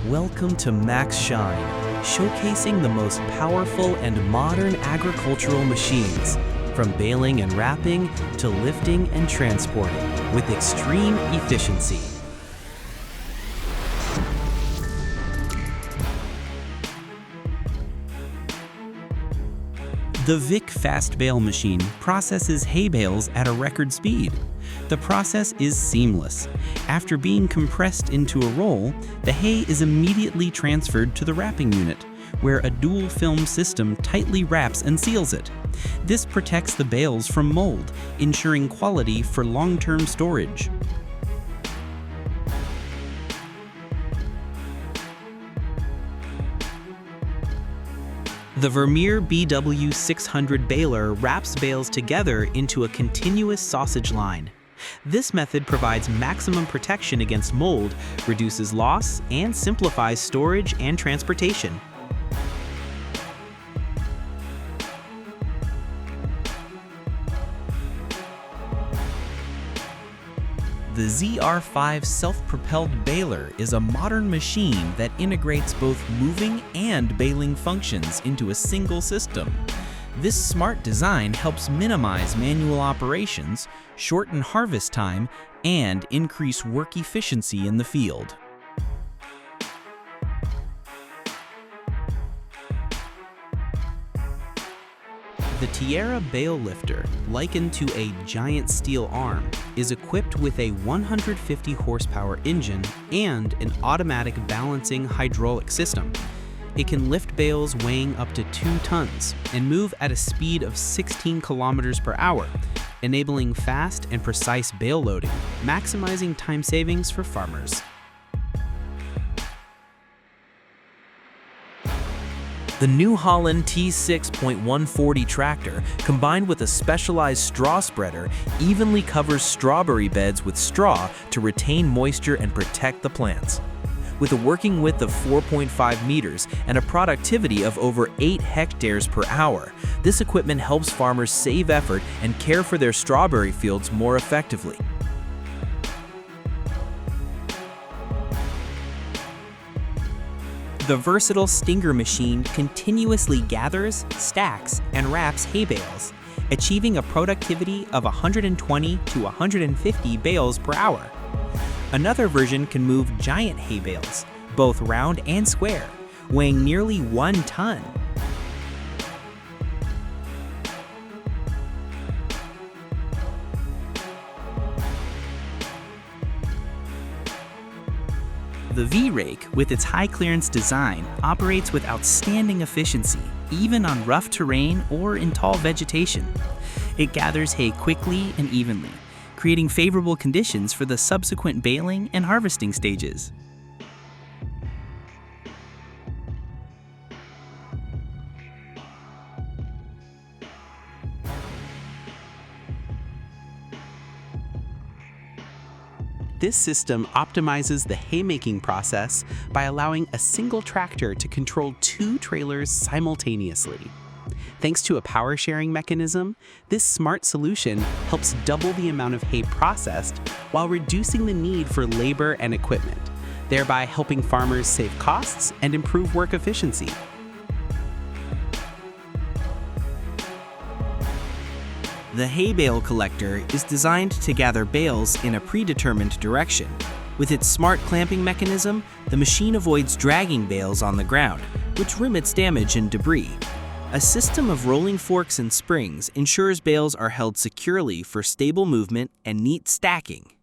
Welcome to Maxhine, showcasing the most powerful and modern agricultural machines, from baling and wrapping to lifting and transporting, with extreme efficiency. The Vic Fast Bale machine processes hay bales at a record speed. The process is seamless. After being compressed into a roll, the hay is immediately transferred to the wrapping unit, where a dual film system tightly wraps and seals it. This protects the bales from mold, ensuring quality for long-term storage. The Vermeer BW600 baler wraps bales together into a continuous sausage line. This method provides maximum protection against mold, reduces loss, and simplifies storage and transportation. The ZR5 self-propelled baler is a modern machine that integrates both moving and baling functions into a single system. This smart design helps minimize manual operations, shorten harvest time, and increase work efficiency in the field. The Tierra Bale Lifter, likened to a giant steel arm, is equipped with a 150 horsepower engine and an automatic balancing hydraulic system. It can lift bales weighing up to 2 tons and move at a speed of 16 kilometers per hour, enabling fast and precise bale loading, maximizing time savings for farmers. The New Holland T6.140 tractor, combined with a specialized straw spreader, evenly covers strawberry beds with straw to retain moisture and protect the plants. With a working width of 4.5 meters and a productivity of over 8 hectares per hour, this equipment helps farmers save effort and care for their strawberry fields more effectively. The versatile Stinger machine continuously gathers, stacks, and wraps hay bales, achieving a productivity of 120 to 150 bales per hour. Another version can move giant hay bales, both round and square, weighing nearly 1 ton. The V-Rake, with its high-clearance design, operates with outstanding efficiency, even on rough terrain or in tall vegetation. It gathers hay quickly and evenly, creating favorable conditions for the subsequent baling and harvesting stages. This system optimizes the haymaking process by allowing a single tractor to control 2 trailers simultaneously. Thanks to a power sharing mechanism, this smart solution helps double the amount of hay processed while reducing the need for labor and equipment, thereby helping farmers save costs and improve work efficiency. The hay bale collector is designed to gather bales in a predetermined direction. With its smart clamping mechanism, the machine avoids dragging bales on the ground, which limits damage and debris. A system of rolling forks and springs ensures bales are held securely for stable movement and neat stacking.